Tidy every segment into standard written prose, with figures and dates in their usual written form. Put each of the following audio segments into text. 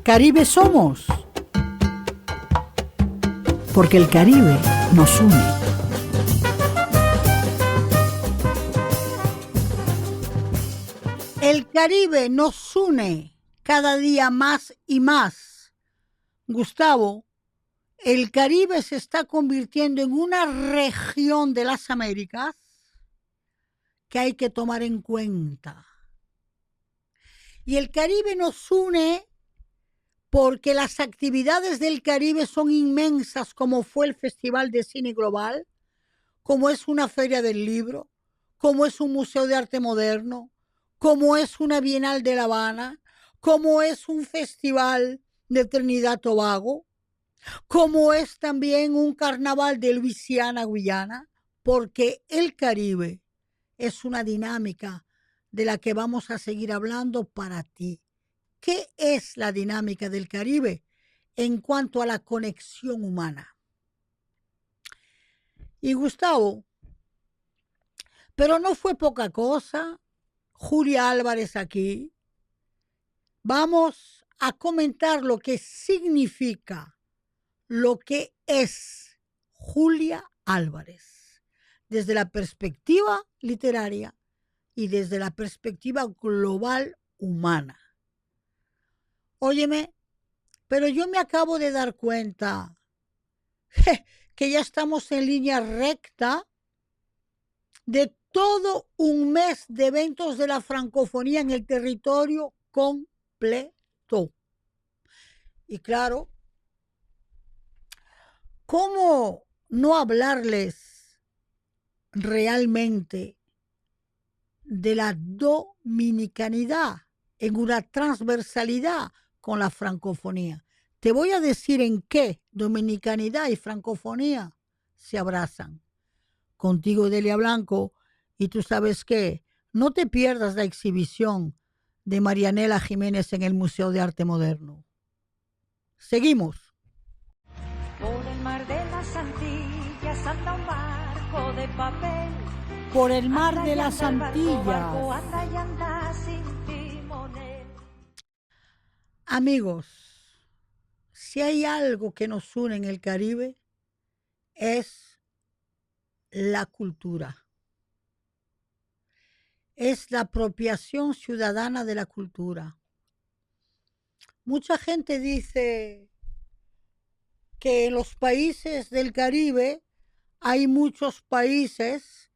Caribe somos, porque el Caribe nos une. El Caribe nos une cada día más y más. Gustavo, el Caribe se está convirtiendo en una región de las Américas que hay que tomar en cuenta. Y el Caribe nos une porque las actividades del Caribe son inmensas, como fue el Festival de Cine Global, como es una feria del libro, como es un museo de arte moderno, como es una Bienal de La Habana, como es un festival de Trinidad Tobago, como es también un carnaval de Luisiana, Guyana, porque el Caribe es una dinámica de la que vamos a seguir hablando para ti. ¿Qué es la dinámica del Caribe en cuanto a la conexión humana? Y Gustavo, pero no fue poca cosa, Julia Álvarez aquí. Vamos a comentar lo que significa, lo que es Julia Álvarez, desde la perspectiva literaria y desde la perspectiva global humana. Óyeme, pero yo me acabo de dar cuenta que ya estamos en línea recta de todo un mes de eventos de la francofonía en el territorio completo. Y claro, ¿cómo no hablarles realmente de la dominicanidad en una transversalidad con la francofonía? Te voy a decir en qué dominicanidad y francofonía se abrazan. Contigo, Delia Blanco, y tú sabes qué, no te pierdas la exhibición de Marianela Jiménez en el Museo de Arte Moderno. Seguimos. Por el mar de las Antillas anda un barco de papel. Por el mar de las Antillas. Amigos, si hay algo que nos une en el Caribe, es la cultura. Es la apropiación ciudadana de la cultura. Mucha gente dice que en los países del Caribe hay muchos países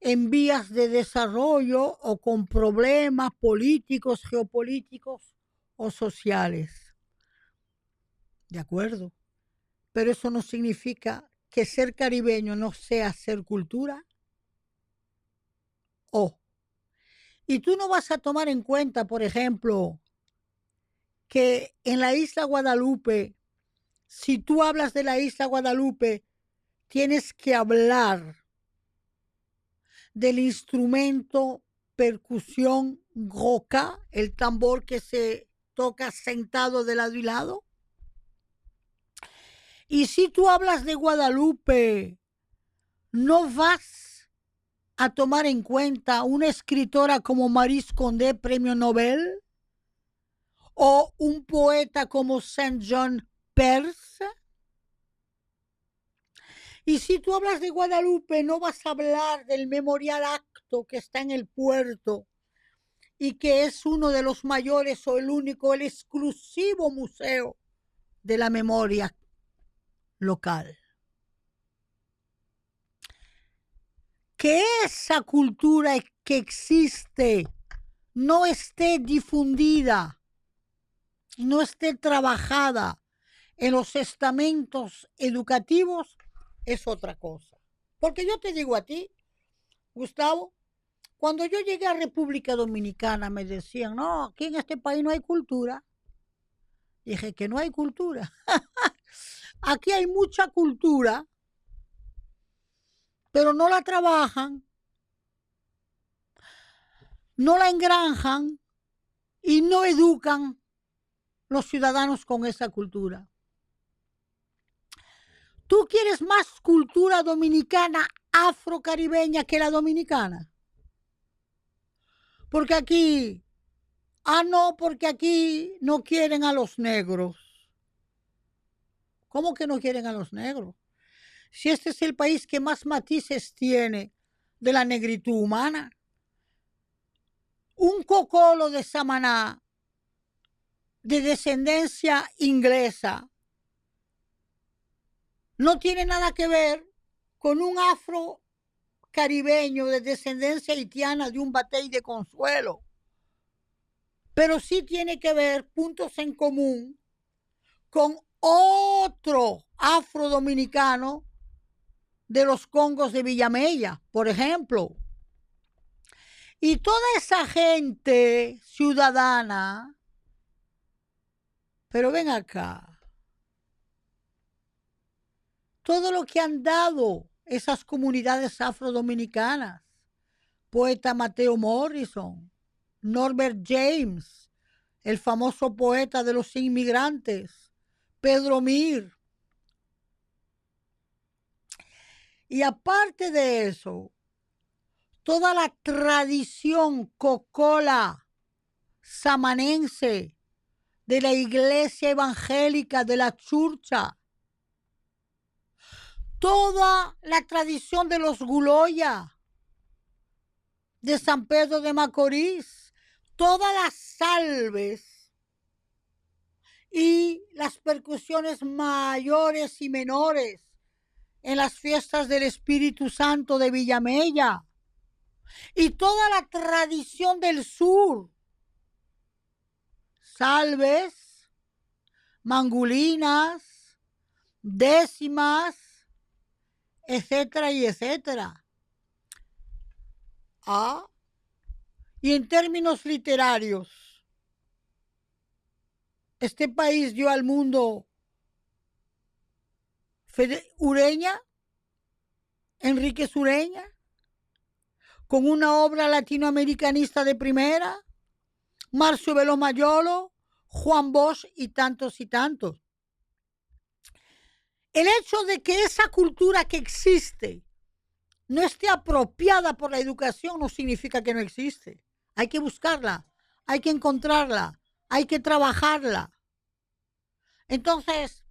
en vías de desarrollo o con problemas políticos, geopolíticos o sociales. De acuerdo, pero eso no significa que ser caribeño no sea ser cultura. Y tú no vas a tomar en cuenta, por ejemplo, que en la isla Guadalupe, si tú hablas de la isla Guadalupe, tienes que hablar del instrumento percusión goca, el tambor que se toca sentado de lado y lado. Y si tú hablas de Guadalupe, no vas a tomar en cuenta una escritora como Maryse Condé, premio Nobel, o un poeta como Saint John Perse. Y si tú hablas de Guadalupe, no vas a hablar del Memorial Acto que está en el puerto y que es uno de los mayores o el único, el exclusivo museo de la memoria local. Que esa cultura que existe no esté difundida, no esté trabajada en los estamentos educativos, es otra cosa. Porque yo te digo a ti, Gustavo, cuando yo llegué a República Dominicana me decían, no, aquí en este país no hay cultura. Dije que no hay cultura. Aquí hay mucha cultura, pero no la trabajan, no la engranjan y no educan los ciudadanos con esa cultura. ¿Tú quieres más cultura dominicana afrocaribeña que la dominicana? Porque aquí Ah, no, porque aquí no quieren a los negros. ¿Cómo que no quieren a los negros? Si este es el país que más matices tiene de la negritud humana. Un cocolo de Samaná, de descendencia inglesa, no tiene nada que ver con un afro caribeño de descendencia haitiana de un batey de Consuelo, pero sí tiene que ver puntos en común con otro afrodominicano de los Congos de Villamella, por ejemplo. Y toda esa gente ciudadana, pero ven acá, todo lo que han dado esas comunidades afrodominicanas, poeta Mateo Morrison, Norbert James, el famoso poeta de los inmigrantes, Pedro Mir. Y aparte de eso, toda la tradición cocola samanense de la iglesia evangélica de la Churcha, toda la tradición de los Guloya, de San Pedro de Macorís, todas las salves y las percusiones mayores y menores en las fiestas del Espíritu Santo de Villamella y toda la tradición del sur, salves, mangulinas, décimas, etcétera y etcétera. Ah, y en términos literarios, este país dio al mundo Ureña, Enríquez Ureña, con una obra latinoamericanista de primera, Marcio Velo Mayolo, Juan Bosch y tantos y tantos. El hecho de que esa cultura que existe no esté apropiada por la educación no significa que no existe. Hay que buscarla, hay que encontrarla, hay que trabajarla. Entonces,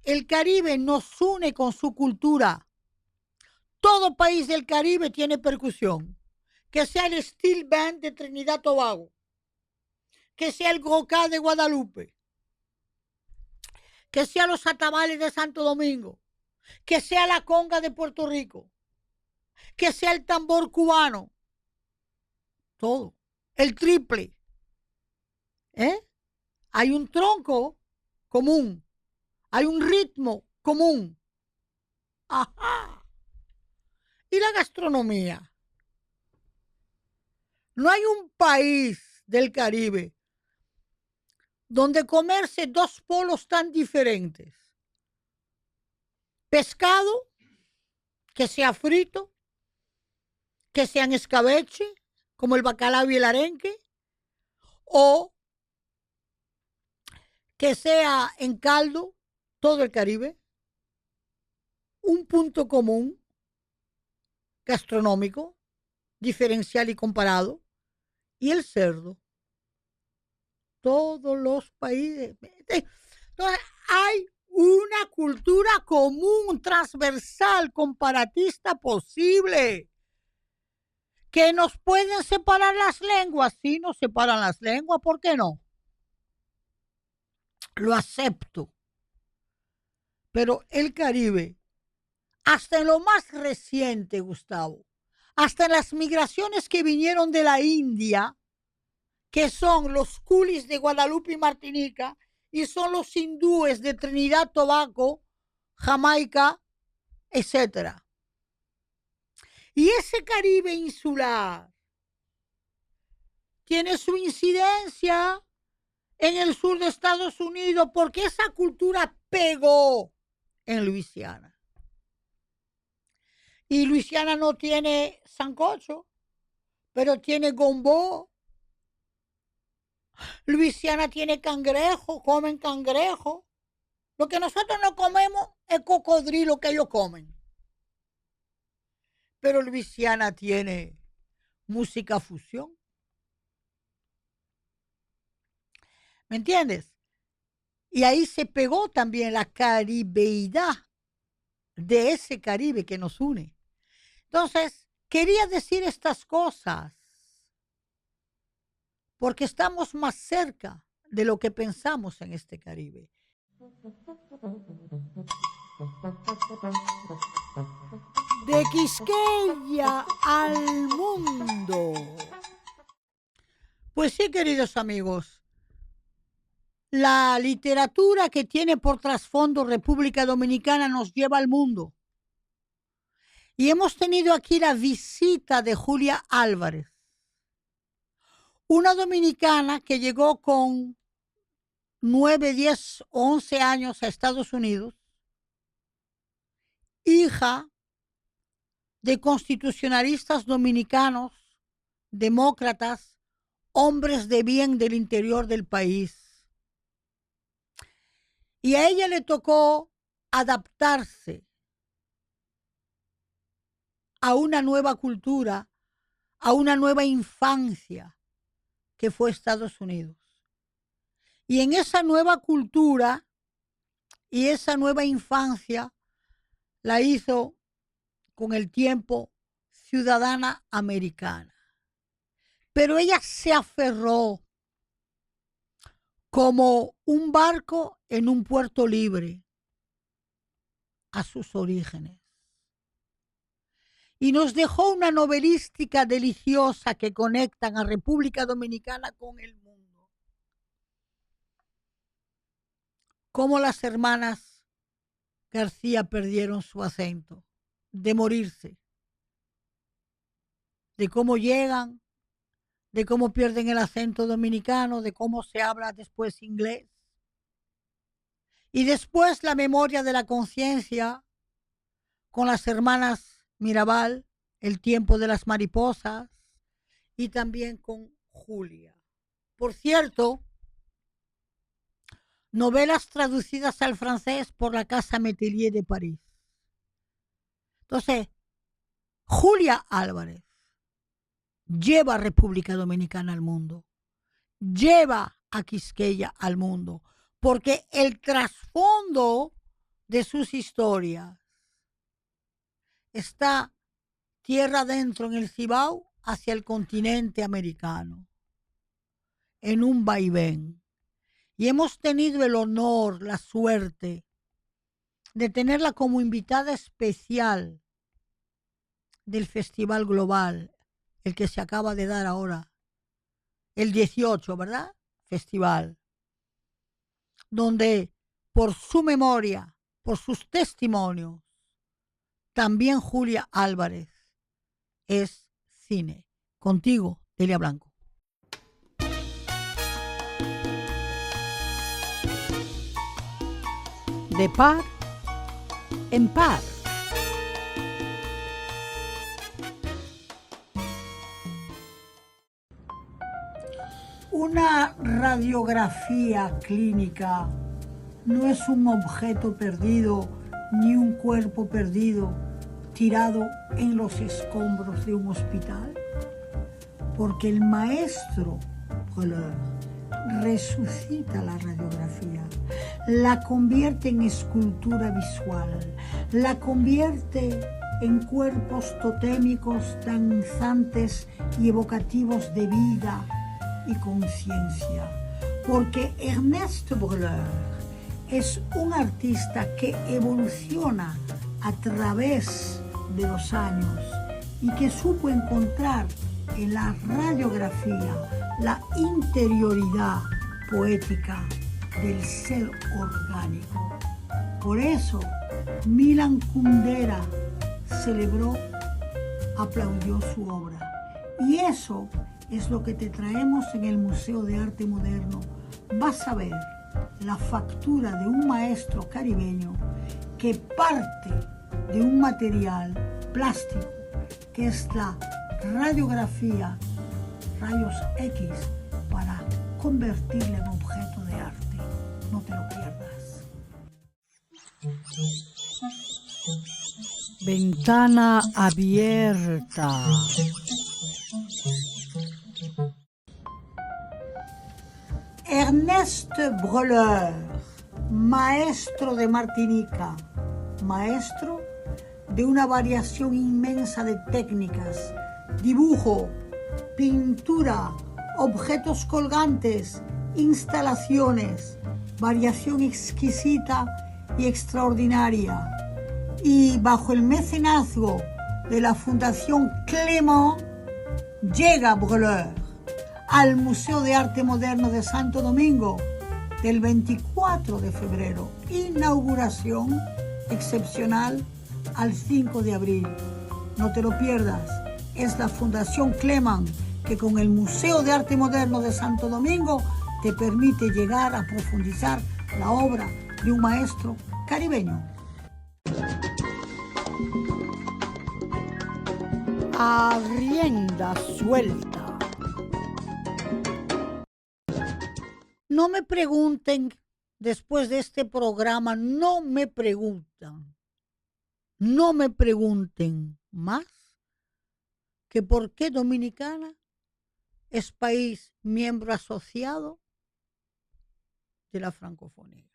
el Caribe nos une con su cultura. Todo país del Caribe tiene percusión. Que sea el Steel Band de Trinidad y Tobago, que sea el Gocá de Guadalupe, que sea los atabales de Santo Domingo, que sea la conga de Puerto Rico, que sea el tambor cubano, todo, el triple. Hay un tronco común, hay un ritmo común. Ajá. Y la gastronomía. No hay un país del Caribe donde comerse dos polos tan diferentes. Pescado, que sea frito, que sea en escabeche, como el bacalao y el arenque, o que sea en caldo, todo el Caribe. Un punto común gastronómico, diferencial y comparado, y el cerdo. Todos los países. Entonces, hay una cultura común, transversal, comparatista posible. ¿Que nos pueden separar las lenguas? Sí, nos separan las lenguas, ¿por qué no? Lo acepto. Pero el Caribe, hasta en lo más reciente, Gustavo, hasta en las migraciones que vinieron de la India, que son los culis de Guadalupe y Martinica, y son los hindúes de Trinidad, Tobago, Jamaica, etc. Y ese Caribe insular tiene su incidencia en el sur de Estados Unidos porque esa cultura pegó en Luisiana. Y Luisiana no tiene sancocho, pero tiene gombo. Luisiana tiene cangrejo, comen cangrejo. Lo que nosotros no comemos es cocodrilo que ellos comen. Pero Luisiana tiene música fusión. ¿Me entiendes? Y ahí se pegó también la caribeidad de ese Caribe que nos une. Entonces, quería decir estas cosas porque estamos más cerca de lo que pensamos en este Caribe. De Quisqueya al mundo. Pues sí, queridos amigos, la literatura que tiene por trasfondo República Dominicana nos lleva al mundo. Y hemos tenido aquí la visita de Julia Álvarez, una dominicana que llegó con 9, 10, 11 años a Estados Unidos, hija de constitucionalistas dominicanos, demócratas, hombres de bien del interior del país. Y a ella le tocó adaptarse a una nueva cultura, a una nueva infancia que fue Estados Unidos. Y en esa nueva cultura y esa nueva infancia la hizo con el tiempo ciudadana americana. Pero ella se aferró como un barco en un puerto libre a sus orígenes. Y nos dejó una novelística deliciosa que conectan a República Dominicana con el mundo. Cómo las hermanas García perdieron su acento, de morirse, de cómo llegan, de cómo pierden el acento dominicano, de cómo se habla después inglés. Y después la memoria de la conciencia con las hermanas Mirabal, El tiempo de las mariposas, y también con Julia. Por cierto, novelas traducidas al francés por la Casa Metelier de París. Entonces, Julia Álvarez lleva a República Dominicana al mundo, lleva a Quisqueya al mundo, porque el trasfondo de sus historias está tierra adentro en el Cibao hacia el continente americano, en un vaivén. Y hemos tenido el honor, la suerte de tenerla como invitada especial del Festival Global, el que se acaba de dar ahora, el 18, ¿verdad? Festival, donde por su memoria, por sus testimonios, también Julia Álvarez es cine. Contigo, Delia Blanco. De par en par. Una radiografía clínica no es un objeto perdido ni un cuerpo perdido tirado en los escombros de un hospital, porque el maestro Breuer resucita la radiografía, la convierte en escultura visual, la convierte en cuerpos totémicos danzantes y evocativos de vida y conciencia, porque Ernest Breuer es un artista que evoluciona a través de los años y que supo encontrar en la radiografía la interioridad poética del ser orgánico. Por eso Milan Kundera celebró, aplaudió su obra. Y eso es lo que te traemos en el Museo de Arte Moderno. Vas a ver la factura de un maestro caribeño que parte de un material plástico que es la radiografía, rayos X, para convertirlo en objeto de arte. No te lo pierdas. Ventana abierta. Ernest Breuer, maestro de Martinica, maestro de una variación inmensa de técnicas, dibujo, pintura, objetos colgantes, instalaciones, variación exquisita y extraordinaria. Y bajo el mecenazgo de la Fundación Clément, llega Breuer al Museo de Arte Moderno de Santo Domingo del 24 de febrero. Inauguración excepcional al 5 de abril. No te lo pierdas. Es la Fundación Clément que con el Museo de Arte Moderno de Santo Domingo te permite llegar a profundizar la obra de un maestro caribeño. A rienda suelta. No me pregunten, después de este programa, no me pregunten más que por qué Dominicana es país miembro asociado de la francofonía.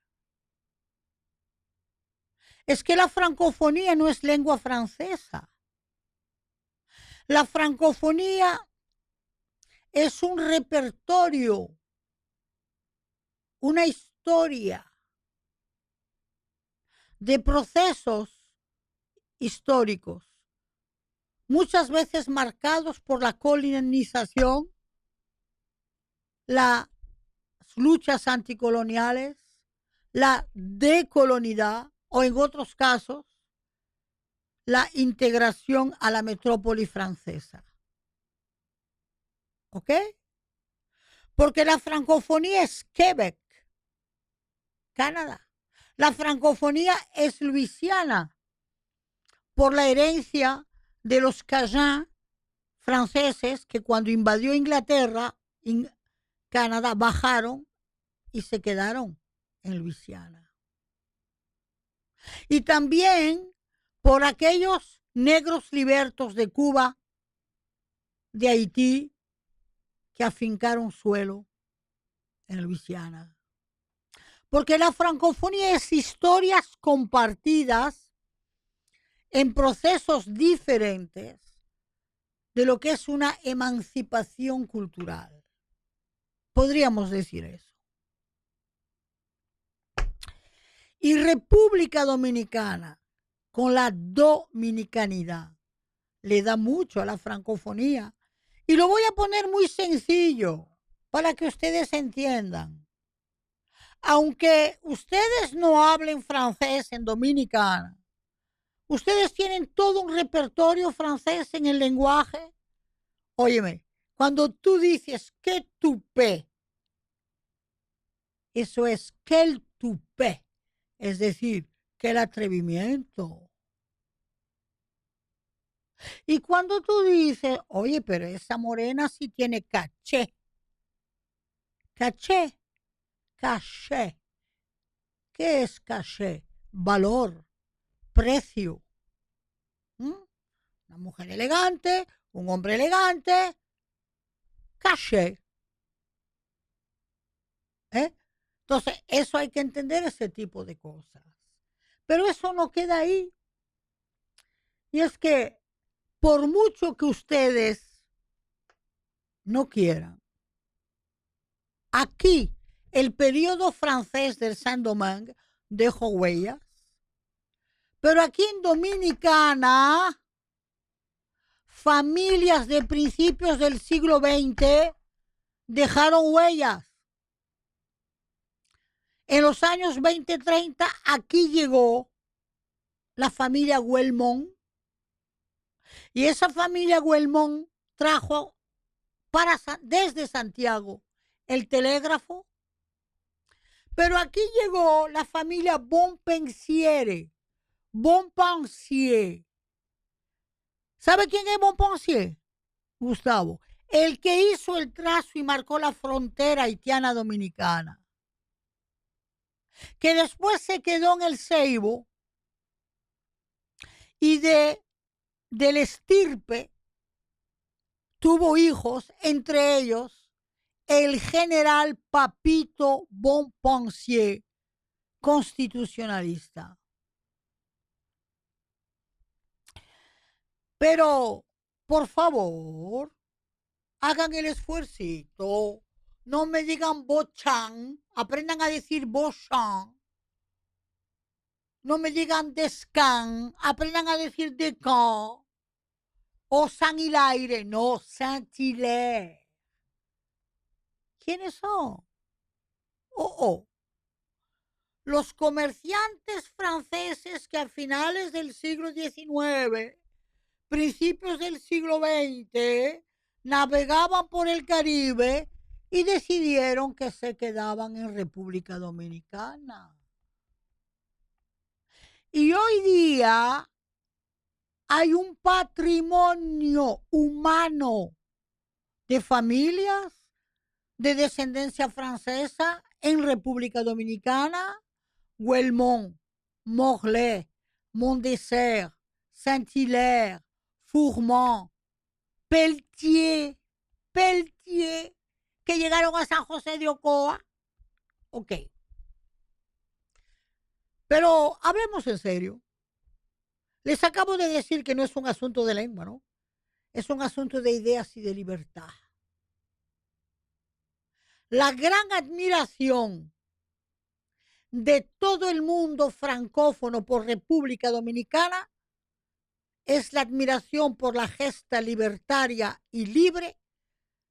Es que la francofonía no es lengua francesa. La francofonía es un repertorio, una historia de procesos históricos, muchas veces marcados por la colonización, las luchas anticoloniales, la decolonialidad o en otros casos la integración a la metrópoli francesa. ¿Ok? Porque la francofonía es Quebec, Canadá. La francofonía es Luisiana por la herencia de los Cajuns franceses que cuando invadió Inglaterra, Canadá, bajaron y se quedaron en Luisiana. Y también por aquellos negros libertos de Cuba, de Haití, que afincaron suelo en Luisiana. Porque la francofonía es historias compartidas en procesos diferentes de lo que es una emancipación cultural. Podríamos decir eso. Y República Dominicana, con la dominicanidad, le da mucho a la francofonía. Y lo voy a poner muy sencillo para que ustedes entiendan. Aunque ustedes no hablen francés en Dominicana, ustedes tienen todo un repertorio francés en el lenguaje. Óyeme, cuando tú dices que tupé, eso es que el tupé, es decir, que el atrevimiento. Y cuando tú dices, oye, pero esa morena sí tiene caché. Caché, caché. ¿Qué es caché? Valor, precio. Una mujer elegante, un hombre elegante, caché. Entonces, eso hay que entender, ese tipo de cosas. Pero eso no queda ahí. Y es que por mucho que ustedes no quieran, aquí el periodo francés del Saint-Domingue dejó huellas. Pero aquí en Dominicana, familias de principios del siglo XX dejaron huellas. En los años 20-30 aquí llegó la familia Huelmont. Y esa familia Huelmont trajo desde Santiago el telégrafo. Pero aquí llegó la familia Bonpensier. Bonpensier. ¿Sabe quién es Bonpensier? Gustavo. El que hizo el trazo y marcó la frontera haitiana dominicana. Que después se quedó en el Ceibo y del estirpe tuvo hijos, entre ellos el general Papito Bonpensier, constitucionalista. Pero, por favor, hagan el esfuercito. No me digan Bochan, aprendan a decir Bochan. No me digan Descan, aprendan a decir Descan. O Saint-Hilaire, no, Saint-Hilaire. ¿Quiénes son? Los comerciantes franceses que a finales del siglo XIX, principios del siglo XX, navegaban por el Caribe y decidieron que se quedaban en República Dominicana. Y hoy día hay un patrimonio humano de familias de descendencia francesa en República Dominicana. Huelmont, Morlaix, Montdésert, Saint-Hilaire, Fourmont, Pelletier, que llegaron a San José de Ocoa. Ok. Pero hablemos en serio. Les acabo de decir que no es un asunto de lengua, ¿no? Es un asunto de ideas y de libertad. La gran admiración de todo el mundo francófono por República Dominicana es la admiración por la gesta libertaria y libre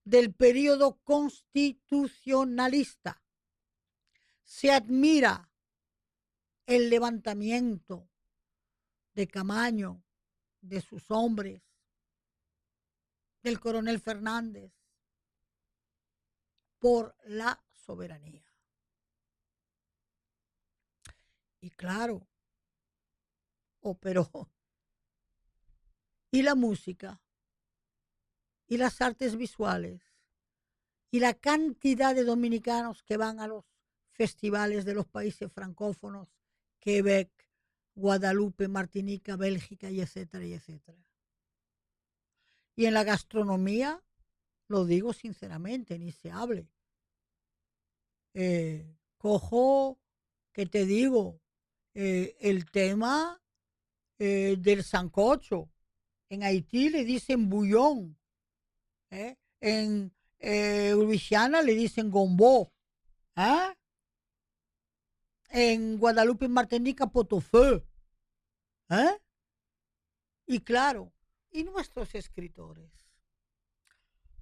del periodo constitucionalista. Se admira el levantamiento de Camaño, de sus hombres, del coronel Fernández, por la soberanía. Y claro, pero y la música, y las artes visuales, y la cantidad de dominicanos que van a los festivales de los países francófonos, Quebec, Guadalupe, Martinica, Bélgica, y etcétera, y etcétera. Y en la gastronomía, lo digo sinceramente, ni se hable. Cojo, ¿qué te digo? El tema del sancocho. En Haití le dicen bouillon. En Luisiana le dicen gombo. En Guadalupe y Martinica, potofeu. Y claro, y nuestros escritores.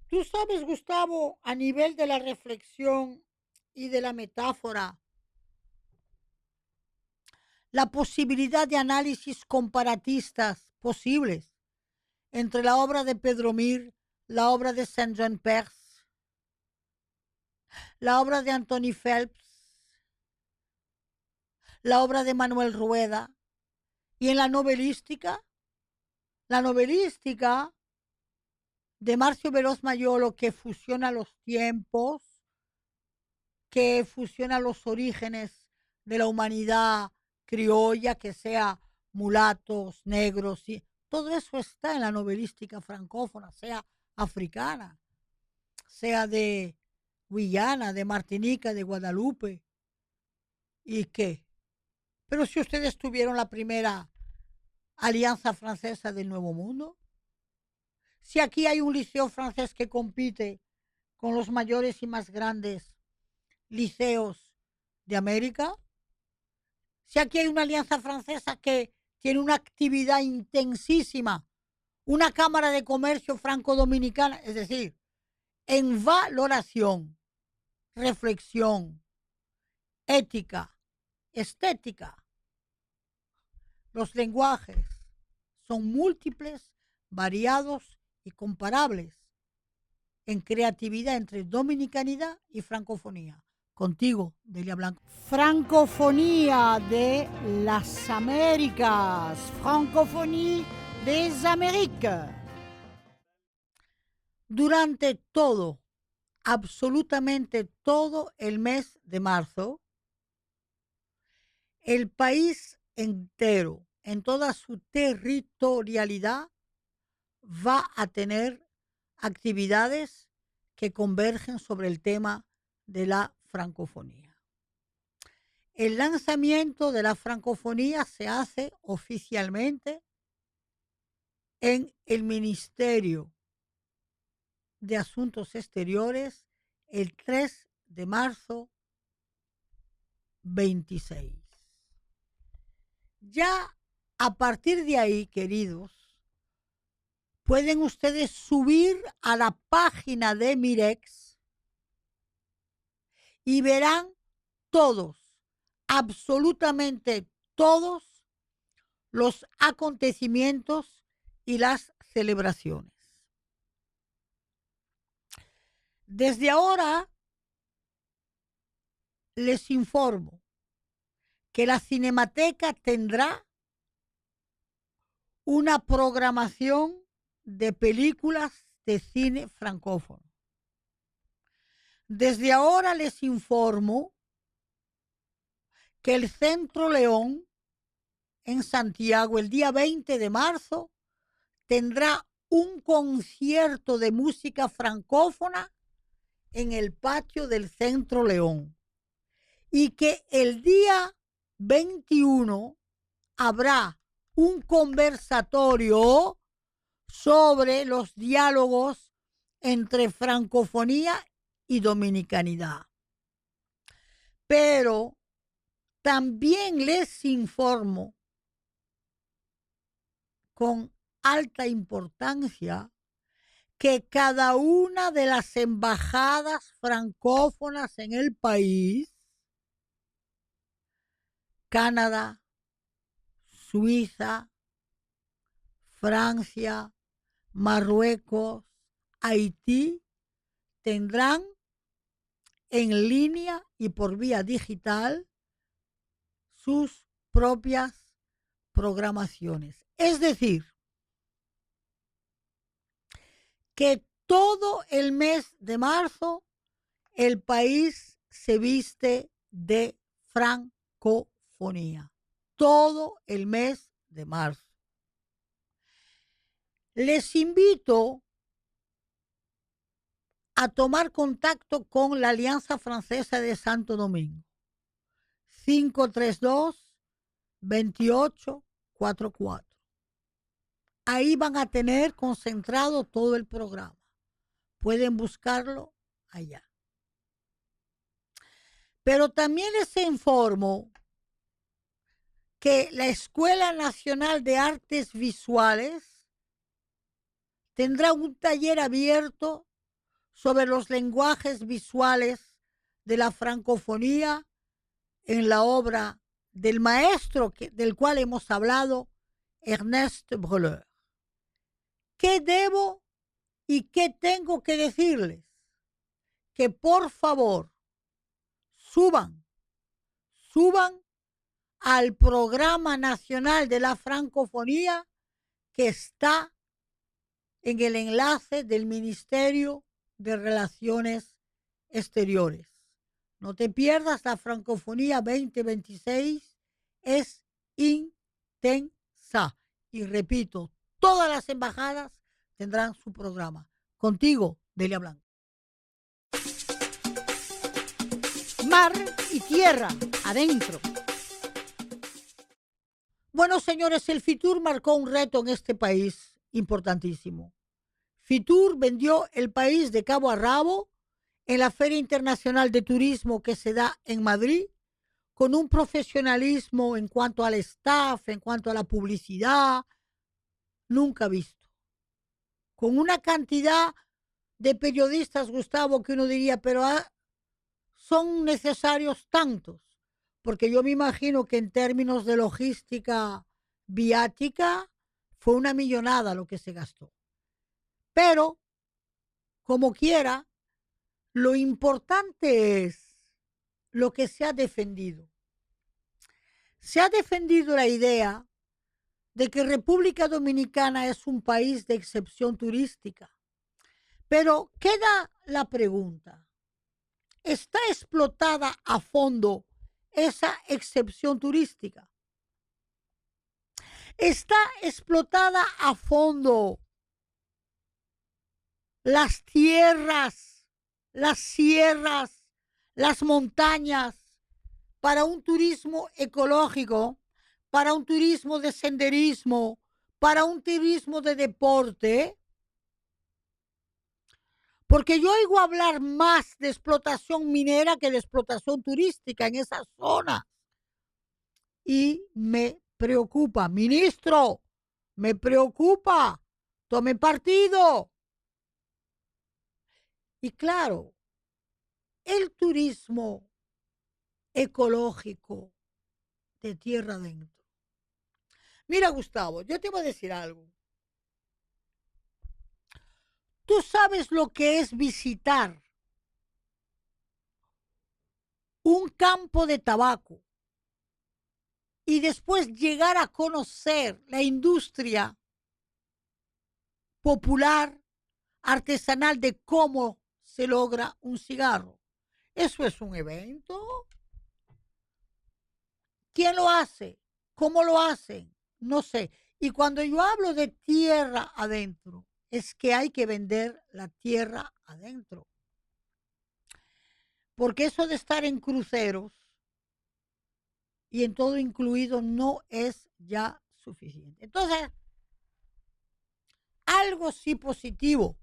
Tú sabes, Gustavo, a nivel de la reflexión y de la metáfora, la posibilidad de análisis comparatistas posibles entre la obra de Pedro Mir, la obra de Saint-Jean Perse, la obra de Anthony Phelps, la obra de Manuel Rueda, y en la novelística de Marcio Veloz Mayolo, que fusiona los tiempos, que fusiona los orígenes de la humanidad criolla, que sea mulatos, negros, y todo eso está en la novelística francófona, sea africana, sea de Guyana, de Martinica, de Guadalupe. ¿Y qué? Pero si ustedes tuvieron la primera Alianza Francesa del Nuevo Mundo, si aquí hay un liceo francés que compite con los mayores y más grandes liceos de América, si aquí hay una alianza francesa que tiene una actividad intensísima, una cámara de comercio franco-dominicana, es decir, en valoración, reflexión, ética, estética, los lenguajes son múltiples, variados y comparables en creatividad entre dominicanidad y francofonía. Contigo, Delia Blanco. Francofonía de las Américas. Francofonía des Amériques. Durante todo, absolutamente todo el mes de marzo, el país entero, en toda su territorialidad, va a tener actividades que convergen sobre el tema de la francofonía. El lanzamiento de la francofonía se hace oficialmente en el Ministerio de Asuntos Exteriores el 3 de marzo 26. Ya a partir de ahí, queridos, pueden ustedes subir a la página de Mirex y verán todos, absolutamente todos los acontecimientos y las celebraciones. Desde ahora les informo que la Cinemateca tendrá una programación de películas de cine francófono. Desde ahora les informo que el Centro León en Santiago el día 20 de marzo tendrá un concierto de música francófona en el patio del Centro León y que el día 21 habrá un conversatorio sobre los diálogos entre francofonía y dominicanidad. Pero también les informo con alta importancia que cada una de las embajadas francófonas en el país, Canadá, Suiza, Francia, Marruecos, Haití, tendrán en línea y por vía digital sus propias programaciones. Es decir, que todo el mes de marzo el país se viste de francofonía. Todo el mes de marzo. Les invito a tomar contacto con la Alianza Francesa de Santo Domingo. 532-2844. Ahí van a tener concentrado todo el programa. Pueden buscarlo allá. Pero también les informo que la Escuela Nacional de Artes Visuales tendrá un taller abierto sobre los lenguajes visuales de la francofonía en la obra del maestro del cual hemos hablado, Ernest Breuer. ¿Qué debo y qué tengo que decirles? Que por favor suban al Programa Nacional de la Francofonía que está en el enlace del Ministerio de Relaciones Exteriores. No te pierdas, la Francofonía 2026 es intensa. Y repito, todas las embajadas tendrán su programa. Contigo, Delia Blanco. Mar y tierra, adentro. Bueno, señores, el Fitur marcó un reto en este país importantísimo. Fitur vendió el país de cabo a rabo en la Feria Internacional de Turismo que se da en Madrid, con un profesionalismo en cuanto al staff, en cuanto a la publicidad, nunca visto. Con una cantidad de periodistas, Gustavo, que uno diría, pero son necesarios tantos, porque yo me imagino que en términos de logística viática fue una millonada lo que se gastó. Pero, como quiera, lo importante es lo que se ha defendido. Se ha defendido la idea de que República Dominicana es un país de excepción turística. Pero queda la pregunta, ¿está explotada a fondo esa excepción turística? ¿Está explotada a fondo las tierras las sierras, las montañas, para un turismo ecológico, para un turismo de senderismo, para un turismo de deporte. Porque yo oigo hablar más de explotación minera que de explotación turística en esa zona. Y me preocupa, ministro, me preocupa, tome partido. Y claro, el turismo ecológico de tierra adentro. Mira, Gustavo, yo te voy a decir algo. ¿Tú sabes lo que es visitar un campo de tabaco y después llegar a conocer la industria popular, artesanal de cómo se logra un cigarro? Eso es un evento. ¿Quién lo hace? ¿Cómo lo hacen? No sé. Y cuando yo hablo de tierra adentro, es que hay que vender la tierra adentro. Porque eso de estar en cruceros y en todo incluido no es ya suficiente. Entonces, algo sí positivo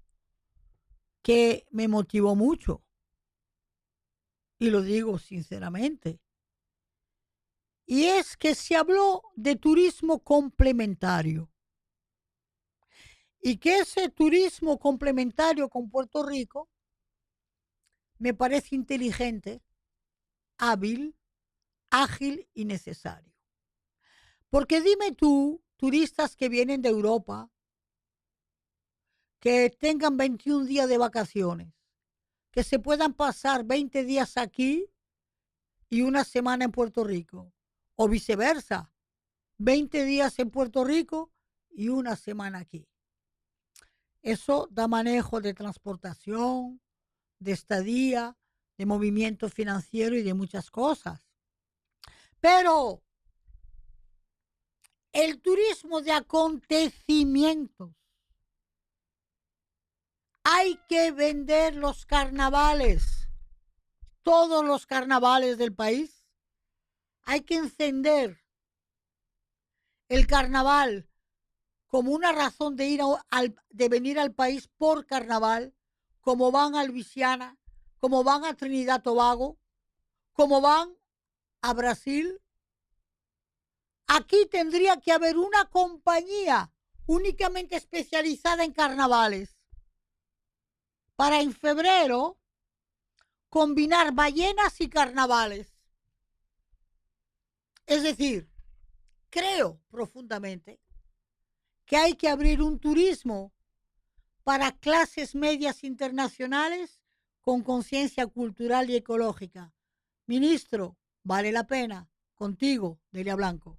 que me motivó mucho, y lo digo sinceramente, y es que se habló de turismo complementario. Y que ese turismo complementario con Puerto Rico me parece inteligente, hábil, ágil y necesario. Porque dime tú, turistas que vienen de Europa, que tengan 21 días de vacaciones, que se puedan pasar 20 días aquí y una semana en Puerto Rico, o viceversa, 20 días en Puerto Rico y una semana aquí. Eso da manejo de transportación, de estadía, de movimiento financiero y de muchas cosas. Pero el turismo de acontecimientos, hay que vender los carnavales, todos los carnavales del país. Hay que encender el carnaval como una razón de de venir al país por carnaval, como van a Luisiana, como van a Trinidad y Tobago, como van a Brasil. Aquí tendría que haber una compañía únicamente especializada en carnavales para en febrero combinar ballenas y carnavales. Es decir, creo profundamente que hay que abrir un turismo para clases medias internacionales con conciencia cultural y ecológica. Ministro, vale la pena. Contigo, Delia Blanco.